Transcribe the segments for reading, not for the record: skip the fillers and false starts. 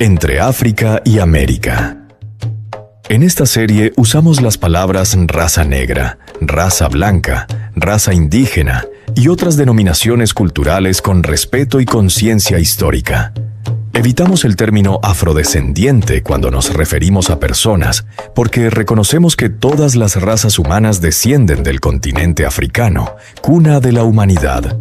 Entre África y América. En esta serie usamos las palabras raza negra, raza blanca, raza indígena y otras denominaciones culturales con respeto y conciencia histórica. Evitamos el término afrodescendiente cuando nos referimos a personas, porque reconocemos que todas las razas humanas descienden del continente africano, cuna de la humanidad.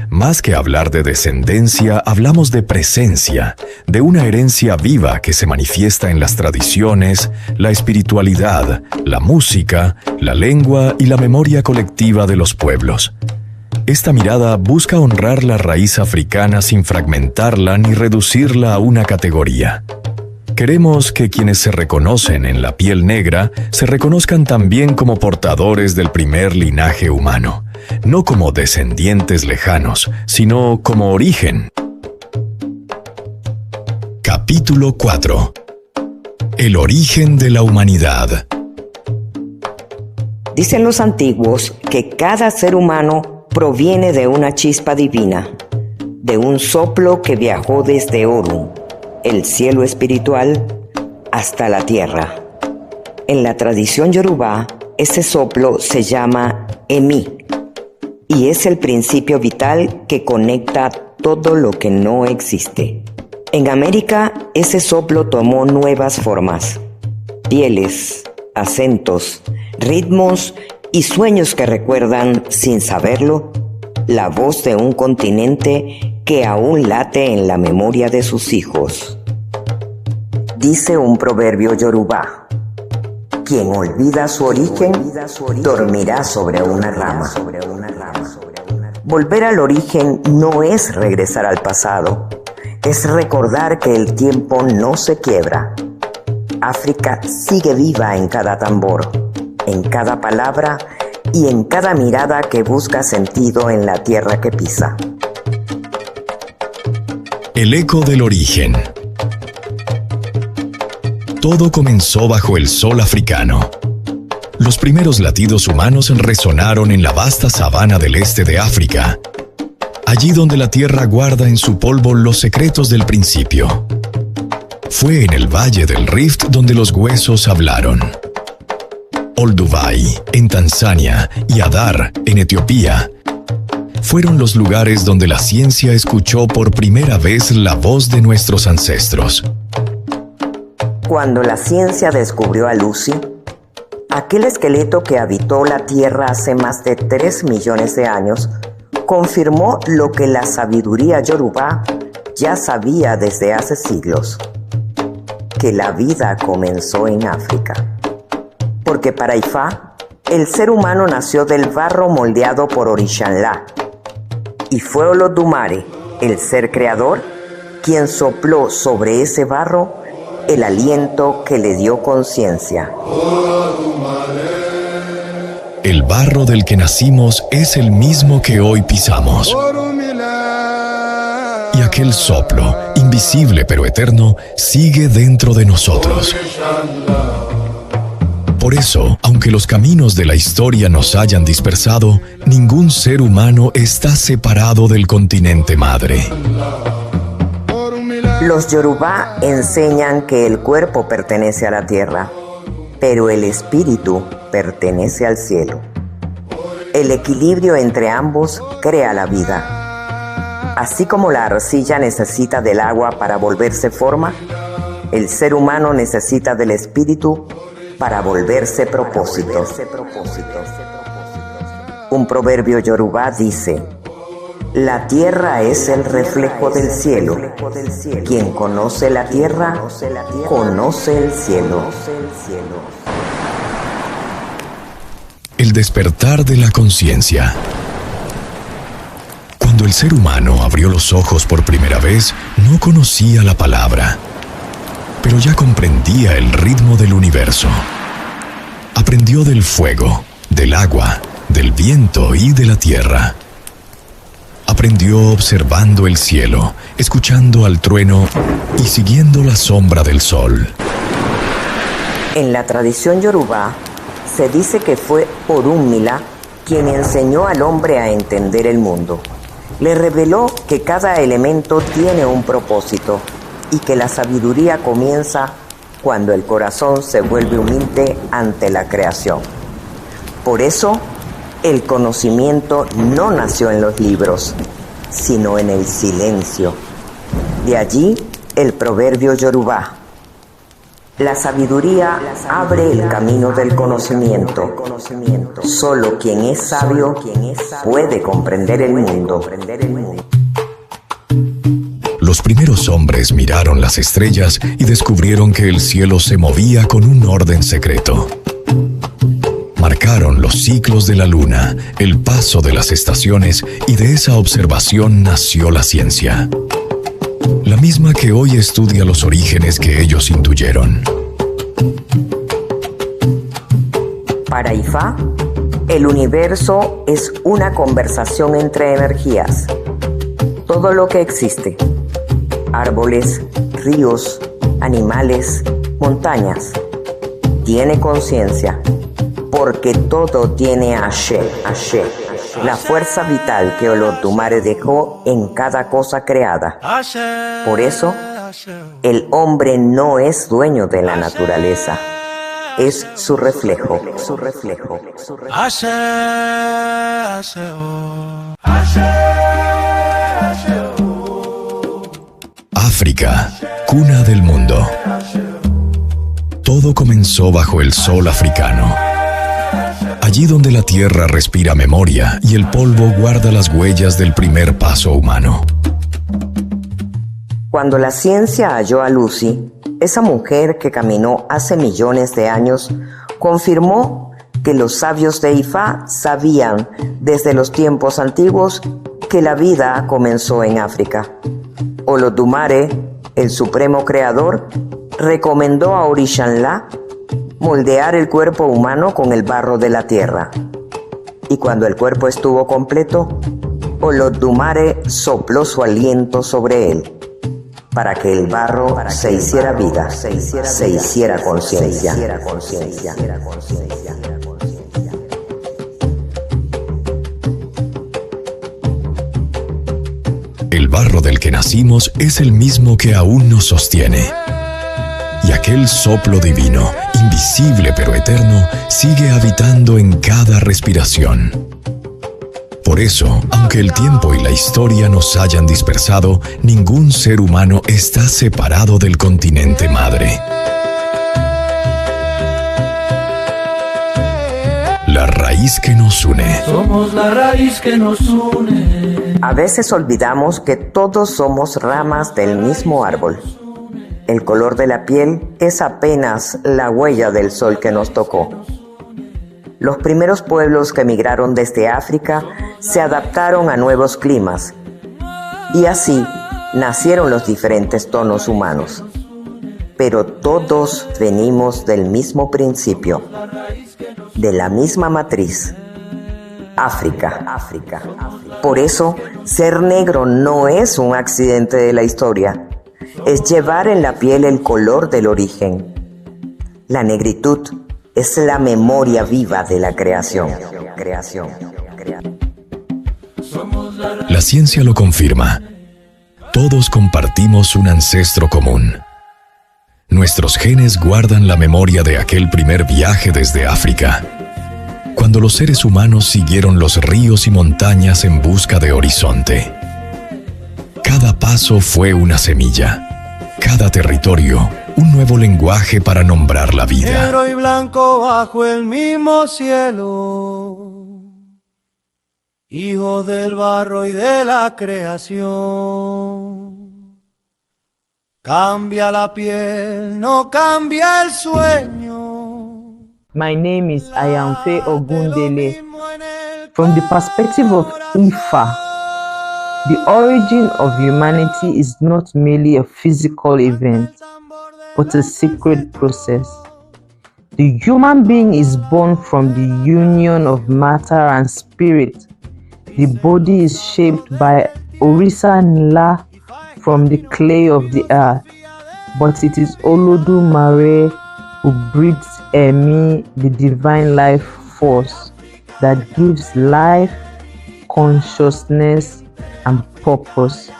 Más que hablar de descendencia, hablamos de presencia, de una herencia viva que se manifiesta en las tradiciones, la espiritualidad, la música, la lengua y la memoria colectiva de los pueblos. Esta mirada busca honrar la raíz africana sin fragmentarla ni reducirla a una categoría. Queremos que quienes se reconocen en la piel negra se reconozcan también como portadores del primer linaje humano, no como descendientes lejanos, sino como origen. Capítulo 4. El origen de la humanidad. Dicen los antiguos que cada ser humano proviene de una chispa divina, de un soplo que viajó desde Orum, el cielo espiritual, hasta la tierra. En la tradición yorubá, ese soplo se llama Emi, y es el principio vital que conecta todo lo que no existe. En América, ese soplo tomó nuevas formas, pieles, acentos, ritmos y sueños que recuerdan, sin saberlo, la voz de un continente que aún late en la memoria de sus hijos. Dice un proverbio yorubá: quien olvida su origen, dormirá sobre una rama. Volver al origen no es regresar al pasado, es recordar que el tiempo no se quiebra. África sigue viva en cada tambor, en cada palabra y en cada mirada que busca sentido en la tierra que pisa. El eco del origen. Todo comenzó bajo el sol africano. Los primeros latidos humanos resonaron en la vasta sabana del este de África, allí donde la tierra guarda en su polvo los secretos del principio. Fue en el valle del Rift donde los huesos hablaron. Olduvai, en Tanzania, y Adar, en Etiopía, fueron los lugares donde la ciencia escuchó por primera vez la voz de nuestros ancestros. Cuando la ciencia descubrió a Lucy, aquel esqueleto que habitó la Tierra hace más de 3 millones de años, confirmó lo que la sabiduría yorubá ya sabía desde hace siglos: que la vida comenzó en África. Porque para Ifá, el ser humano nació del barro moldeado por Orishanlá, y fue Olodumare, el ser creador, quien sopló sobre ese barro el aliento que le dio conciencia. El barro del que nacimos es el mismo que hoy pisamos. Y aquel soplo, invisible pero eterno, sigue dentro de nosotros. Por eso, aunque los caminos de la historia nos hayan dispersado, ningún ser humano está separado del continente madre. Los yorubá enseñan que el cuerpo pertenece a la tierra, pero el espíritu pertenece al cielo. El equilibrio entre ambos crea la vida. Así como la arcilla necesita del agua para volverse forma, el ser humano necesita del espíritu para volverse propósito. Un proverbio yorubá dice: la tierra es el reflejo del cielo. Quien conoce la tierra, conoce el cielo. El despertar de la conciencia. Cuando el ser humano abrió los ojos por primera vez, no conocía la palabra, pero ya comprendía el ritmo del universo. Aprendió del fuego, del agua, del viento y de la tierra. Aprendió observando el cielo, escuchando al trueno y siguiendo la sombra del sol. En la tradición yorubá, se dice que fue Orunmila quien enseñó al hombre a entender el mundo. Le reveló que cada elemento tiene un propósito y que la sabiduría comienza cuando el corazón se vuelve humilde ante la creación. Por eso, el conocimiento no nació en los libros, sino en el silencio. De allí el proverbio yorubá: la sabiduría abre el camino del conocimiento. Solo quien es sabio puede comprender el mundo. Los primeros hombres miraron las estrellas y descubrieron que el cielo se movía con un orden secreto. Marcaron los ciclos de la luna, el paso de las estaciones, y de esa observación nació la ciencia. La misma que hoy estudia los orígenes que ellos intuyeron. Para Ifá, el universo es una conversación entre energías. Todo lo que existe, árboles, ríos, animales, montañas, tiene conciencia, porque todo tiene Ashe, la fuerza vital que Olodumare dejó en cada cosa creada. Por eso, el hombre no es dueño de la naturaleza, es su reflejo. África, cuna del mundo. Todo comenzó bajo el sol africano. Allí donde la tierra respira memoria y el polvo guarda las huellas del primer paso humano. Cuando la ciencia halló a Lucy, esa mujer que caminó hace millones de años, confirmó que los sabios de Ifá sabían desde los tiempos antiguos que la vida comenzó en África. Olodumare, el supremo creador, recomendó a Orishanla moldear el cuerpo humano con el barro de la tierra. Y cuando el cuerpo estuvo completo, Olodumare sopló su aliento sobre él, para que el barro se hiciera vida, se hiciera conciencia. El barro del que nacimos es el mismo que aún nos sostiene. Y aquel soplo divino, invisible pero eterno, sigue habitando en cada respiración. Por eso, aunque el tiempo y la historia nos hayan dispersado, ningún ser humano está separado del continente madre. La raíz que nos une. Somos la raíz que nos une. A veces olvidamos que todos somos ramas del mismo árbol. El color de la piel es apenas la huella del sol que nos tocó. Los primeros pueblos que migraron desde África se adaptaron a nuevos climas y así nacieron los diferentes tonos humanos. Pero todos venimos del mismo principio, de la misma matriz, África. Por eso, ser negro no es un accidente de la historia, es llevar en la piel el color del origen. La negritud es la memoria viva de la creación. La ciencia lo confirma. Todos compartimos un ancestro común. Nuestros genes guardan la memoria de aquel primer viaje desde África, cuando los seres humanos siguieron los ríos y montañas en busca de horizonte. Cada paso fue una semilla, cada territorio un nuevo lenguaje para nombrar la vida. Negro y blanco bajo el mismo cielo, hijo del barro y de la creación. Cambia la piel, no cambia el sueño. My name is Ayamfe Ogundele. From the perspective of Ifa, the origin of humanity is not merely a physical event, but a sacred process. The human being is born from the union of matter and spirit. The body is shaped by Orisa Nla from the clay of the earth, but it is Olodumare who breathes Emi, the divine life force that gives life, consciousness, and purpose.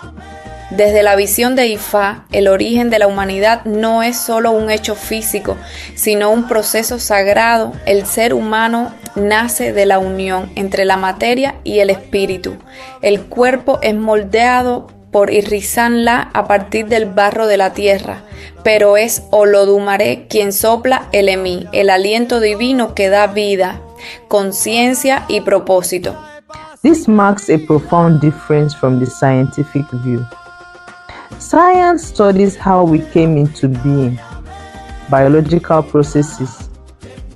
Desde la visión de Ifá, el origen de la humanidad no es solo un hecho físico, sino un proceso sagrado. El ser humano nace de la unión entre la materia y el espíritu. El cuerpo es moldeado por Irrizanla a partir del barro de la tierra, pero es Olodumare quien sopla el Emi, el aliento divino que da vida, conciencia y propósito. This marks a profound difference from the scientific view. Science studies how we came into being, biological processes,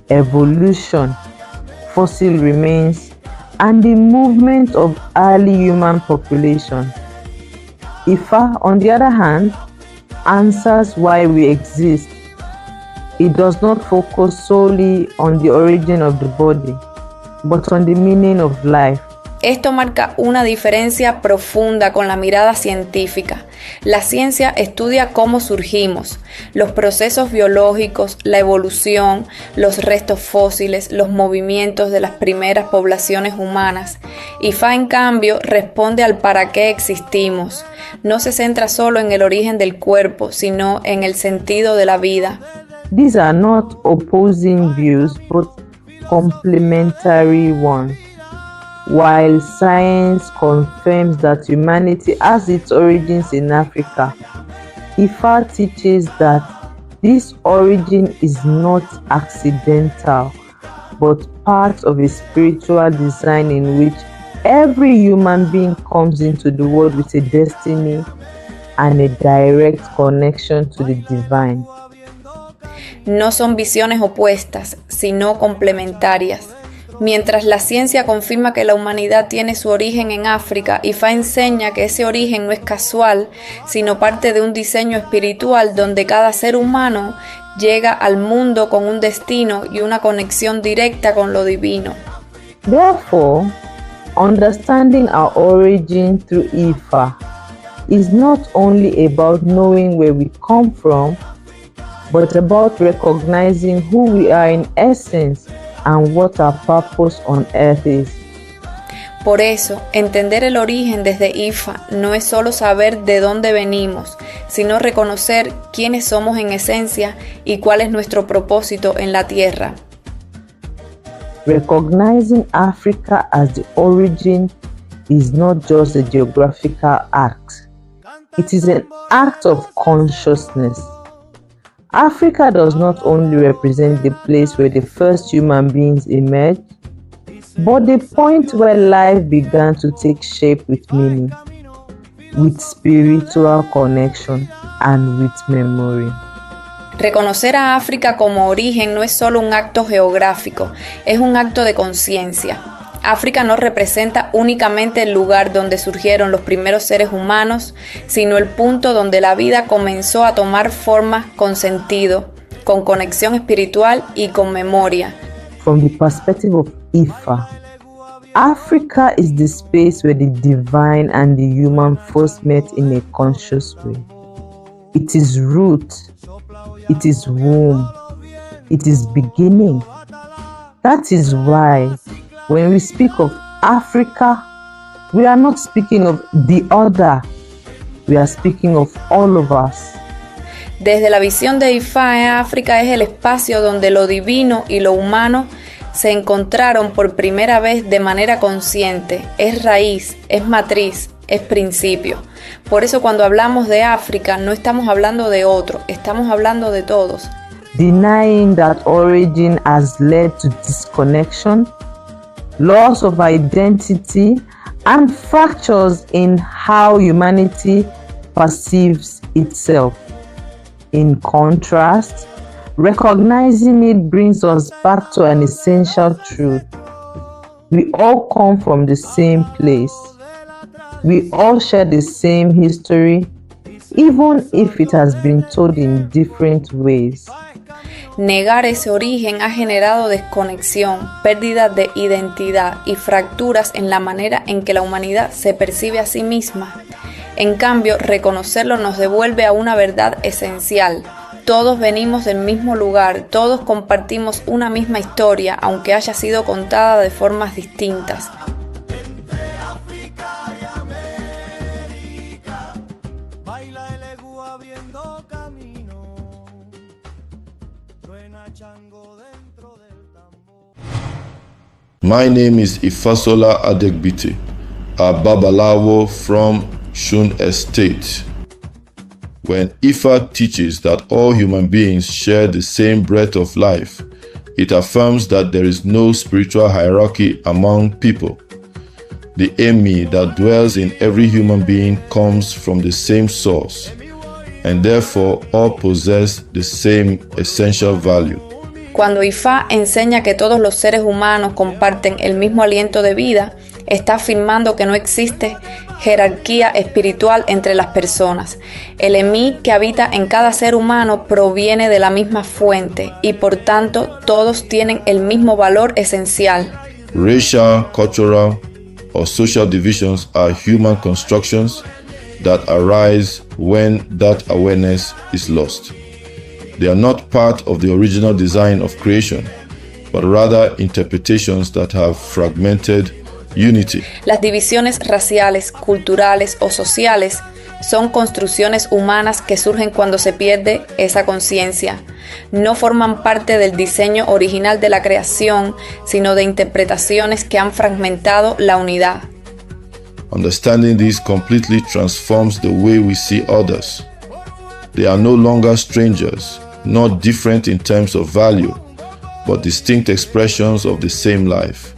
evolution, fossil remains, and the movement of early human population. Ifa, on the other hand, answers why we exist. It does not focus solely on the origin of the body, but on the meaning of life. Esto marca una diferencia profunda con la mirada científica. La ciencia estudia cómo surgimos, los procesos biológicos, la evolución, los restos fósiles, los movimientos de las primeras poblaciones humanas. Ifá, en cambio, responde al para qué existimos. No se centra solo en el origen del cuerpo, sino en el sentido de la vida. These are not opposing views, but complementary ones. While science confirms that humanity has its origins in Africa, Ifa teaches that this origin is not accidental, but part of a spiritual design in which every human being comes into the world with a destiny and a direct connection to the divine. No son visiones opuestas, sino complementarias. Mientras la ciencia confirma que la humanidad tiene su origen en África, Ifá enseña que ese origen no es casual, sino parte de un diseño espiritual donde cada ser humano llega al mundo con un destino y una conexión directa con lo divino. Therefore, understanding our origin through Ifa is not only about knowing where we come from, but about recognizing who we are in essence and what our purpose on earth is. Por eso, entender el origen desde Ifa no es solo saber de dónde venimos, sino reconocer quiénes somos en esencia y cuál es nuestro propósito en la tierra. Recognizing Africa as the origin is not just a geographical act. It is an act of consciousness. Africa does not only represent the place where the first human beings emerged, but the point where life began to take shape with meaning, with spiritual connection, and with memory. Reconocer a África como origen no es solo un acto geográfico, es un acto de conciencia. África no representa únicamente el lugar donde surgieron los primeros seres humanos, sino el punto donde la vida comenzó a tomar forma con sentido, con conexión espiritual y con memoria. From the perspective of Ifa, Africa is the space where the divine and the human first met in a conscious way. It is root, it is womb, it is beginning. That is why when we speak of Africa, we are not speaking of the other, we are speaking of all of us. Desde la visión de Ifá, África es el espacio donde lo divino y lo humano se encontraron por primera vez de manera consciente. Es raíz, es matriz, es principio. Por eso cuando hablamos de África no estamos hablando de otro, estamos hablando de todos. Denying that origin has led to disconnection, loss of identity, and fractures in how humanity perceives itself. In contrast, recognizing it brings us back to an essential truth. We all come from the same place. We all share the same history, even if it has been told in different ways. Negar ese origen ha generado desconexión, pérdida de identidad y fracturas en la manera en que la humanidad se percibe a sí misma. En cambio, reconocerlo nos devuelve a una verdad esencial. Todos venimos del mismo lugar, todos compartimos una misma historia, aunque haya sido contada de formas distintas. My name is Ifasola Adegbite, a Babalawo from Shun Estate. When Ifa teaches that all human beings share the same breath of life, it affirms that there is no spiritual hierarchy among people. The Emi that dwells in every human being comes from the same source, and therefore all possess the same essential value. Cuando Ifá enseña que todos los seres humanos comparten el mismo aliento de vida, está afirmando que no existe jerarquía espiritual entre las personas. El Emi que habita en cada ser humano proviene de la misma fuente y por tanto todos tienen el mismo valor esencial. Racial, cultural, or social divisions are human constructions that arise when that awareness is lost. They are not part of the original design of creation, but rather interpretations that have fragmented unity. Las divisiones raciales, culturales o sociales son construcciones humanas que surgen cuando se pierde esa conciencia. No forman parte del diseño original de la creación, sino de interpretaciones que han fragmentado la unidad. Understanding this completely transforms the way we see others. They are no longer strangers, not different in terms of value, but distinct expressions of the same life.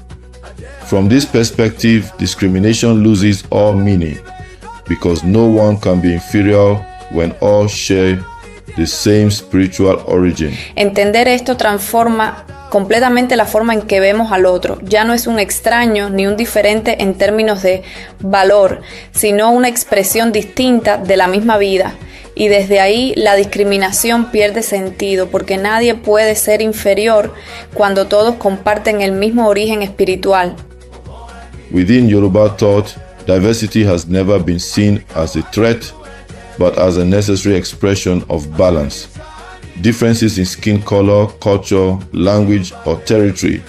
From this perspective, discrimination loses all meaning, because no one can be inferior when all share the same spiritual origin. Entender esto transforma completamente la forma en que vemos al otro. Ya no es un extraño ni un diferente en términos de valor, sino una expresión distinta de la misma vida. Y desde ahí la discriminación pierde sentido, porque nadie puede ser inferior cuando todos comparten el mismo origen espiritual. Within Yoruba thought, diversity has never been seen as a threat, but as a necessary expression of balance. Differences in skin color, culture, language, or territory.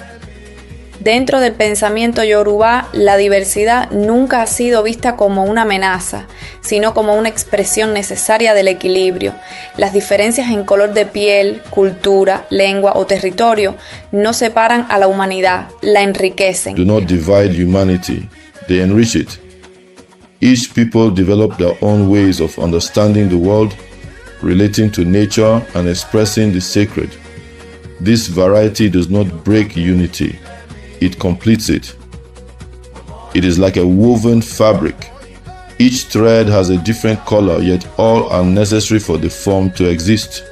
Dentro del pensamiento yorubá, la diversidad nunca ha sido vista como una amenaza, sino como una expresión necesaria del equilibrio. Las diferencias en color de piel, cultura, lengua o territorio no separan a la humanidad, la enriquecen. Do not divide humanity, they enrich it. Each people develop their own ways of understanding the world, relating to nature and expressing the sacred. This variety does not break unity. It completes it. It is like a woven fabric. Each thread has a different color, yet all are necessary for the form to exist.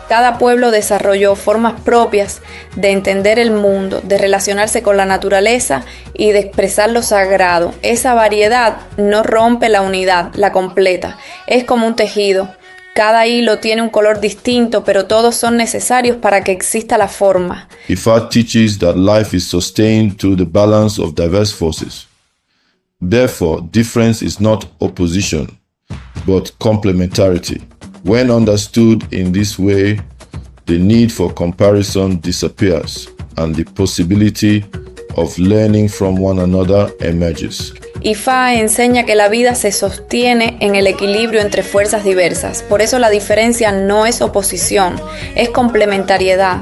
Cada pueblo desarrolló formas propias de entender el mundo, de relacionarse con la naturaleza y de expresar lo sagrado. Esa variedad no rompe la unidad, la completa. Es como un tejido. Cada hilo tiene un color distinto, pero todos son necesarios para que exista la forma. Ifa teaches that life is sustained through the balance of diverse forces. Therefore, difference is not opposition, but complementarity. When understood in this way, the need for comparison disappears, and the possibility of learning from one another emerges. Ifá enseña que la vida se sostiene en el equilibrio entre fuerzas diversas. Por eso la diferencia no es oposición, es complementariedad.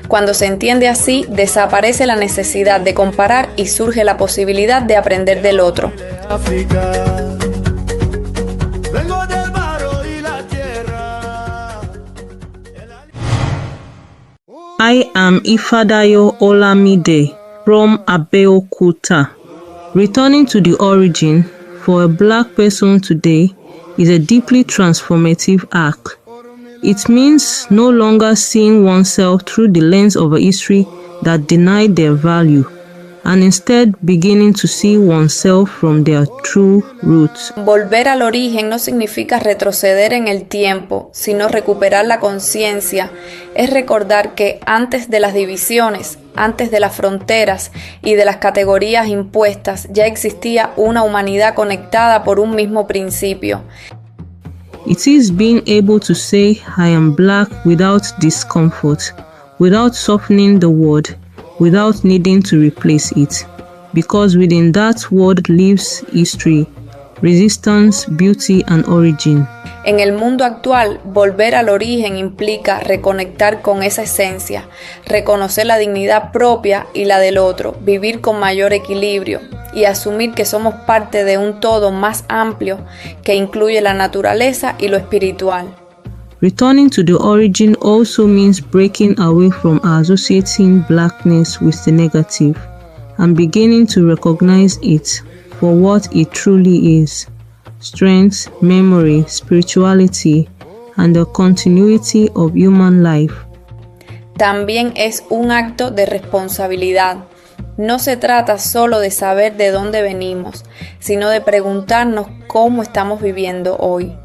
Cuando se entiende así, desaparece la necesidad de comparar y surge la posibilidad de aprender del otro. I am Ifadayo Olamide from Abeokuta. Returning to the origin for a black person today is a deeply transformative act. It means no longer seeing oneself through the lens of a history that denied their value, and instead beginning to see oneself from their true roots. Volver al origen no significa retroceder en el tiempo, sino recuperar la conciencia. Es recordar que antes de las divisiones, antes de las fronteras y de las categorías impuestas, ya existía una humanidad conectada por un mismo principio. It is being able to say I am black without discomfort, without softening the word, without needing to replace it, because within that word lives history, resistance, beauty, and origin. En el mundo actual, volver al origen implica reconectar con esa esencia, reconocer la dignidad propia y la del otro, vivir con mayor equilibrio y asumir que somos parte de un todo más amplio que incluye la naturaleza y lo espiritual. Returning to the origin also means breaking away from associating blackness with the negative and beginning to recognize it for what it truly is: strength, memory, spirituality, and the continuity of human life. También es un acto de responsabilidad. No se trata solo de saber de dónde venimos, sino de preguntarnos cómo estamos viviendo hoy,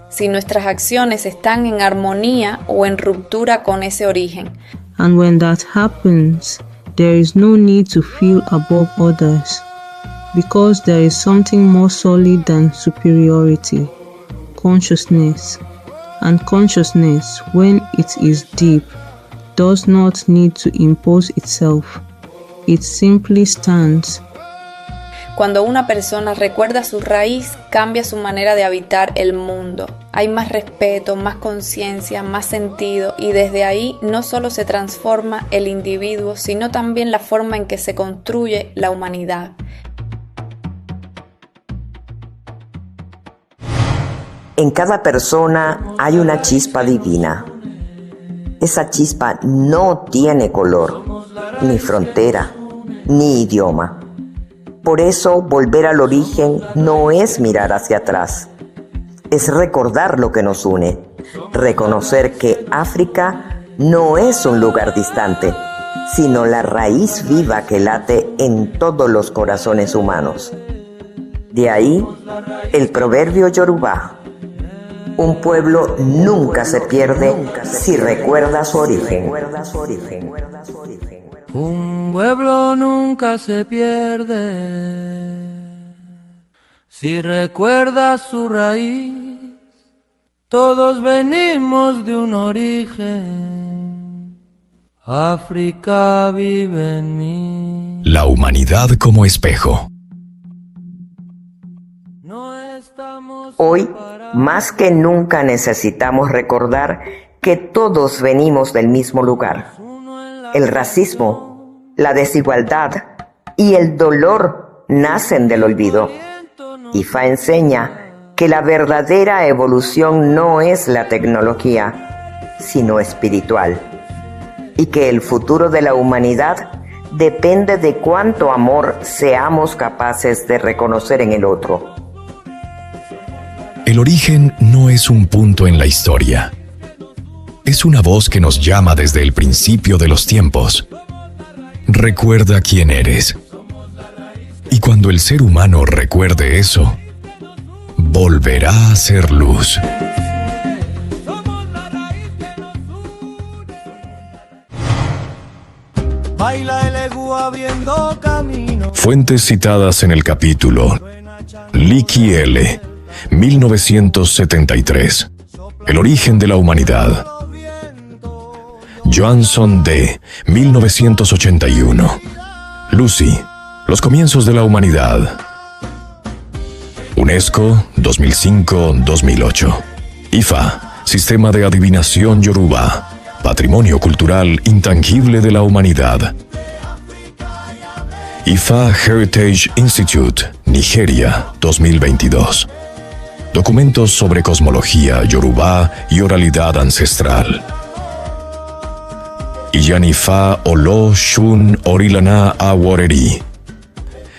si nuestras acciones están en armonía o en ruptura con ese origen. And when that happens, there is no need to feel above others, because there is something more solid than superiority: consciousness. And consciousness, when it is deep, does not need to impose itself. It simply stands. Cuando una persona recuerda su raíz, cambia su manera de habitar el mundo. Hay más respeto, más conciencia, más sentido, y desde ahí no solo se transforma el individuo, sino también la forma en que se construye la humanidad. En cada persona hay una chispa divina. Esa chispa no tiene color, ni frontera, ni idioma. Por eso, volver al origen no es mirar hacia atrás. Es recordar lo que nos une, reconocer que África no es un lugar distante, sino la raíz viva que late en todos los corazones humanos. De ahí, el proverbio yorubá: un pueblo nunca se pierde si recuerda su origen. Un pueblo nunca se pierde si recuerda su raíz. Todos venimos de un origen. África vive en mí. La humanidad como espejo. Hoy, más que nunca, necesitamos recordar que todos venimos del mismo lugar. El racismo, la desigualdad y el dolor nacen del olvido. IFA enseña que la verdadera evolución no es la tecnología, sino espiritual, y que el futuro de la humanidad depende de cuánto amor seamos capaces de reconocer en el otro. El origen no es un punto en la historia. Es una voz que nos llama desde el principio de los tiempos. Recuerda quién eres. Y cuando el ser humano recuerde eso, volverá a ser luz. Fuentes citadas en el capítulo: Licky L., 1973. El origen de la humanidad. Johnson D., 1981. Lucy, los comienzos de la humanidad. UNESCO, 2005-2008. IFA, Sistema de Adivinación Yoruba. Patrimonio Cultural Intangible de la Humanidad. IFA Heritage Institute, Nigeria, 2022. Documentos sobre cosmología yoruba y oralidad ancestral. Iyanifa Olo Shun Orilana Aworeri,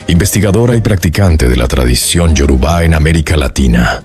investigadora y practicante de la tradición yoruba en América Latina.